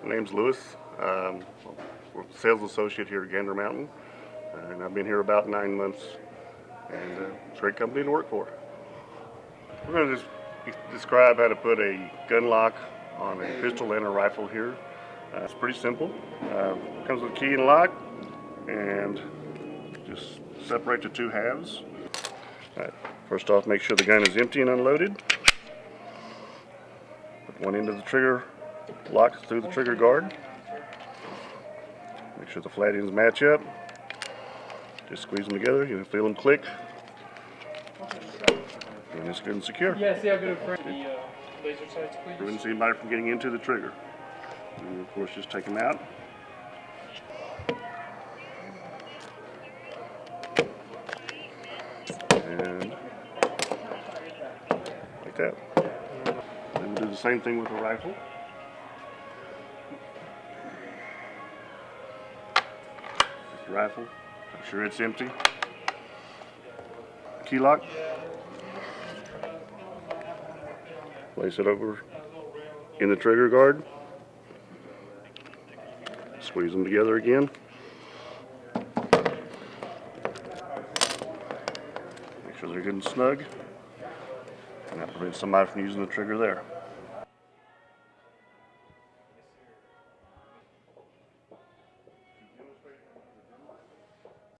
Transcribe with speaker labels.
Speaker 1: My name's Lewis. We're a sales associate here at Gander Mountain, and I've been here about 9 months, and it's a great company to work for. We're going to just describe how to put a gun lock on a pistol and a rifle here. It's pretty simple. Comes with a key and lock, and just separate the two halves. First off, make sure the gun is empty and unloaded. Put one end of the trigger lock through the trigger guard. Make sure the flat ends match up. Just squeeze them together. You can feel them click. And it's good and secure.
Speaker 2: Yeah, see how good a friend the laser sights, please.
Speaker 1: Prevents anybody from getting into the trigger. And of course, just take them out. And like that. Then we'll do the same thing with the rifle. Take the rifle, make sure it's empty. Key lock. Place it over in the trigger guard. Squeeze them together again. Make sure they're good and snug. And that prevents somebody from using the trigger there.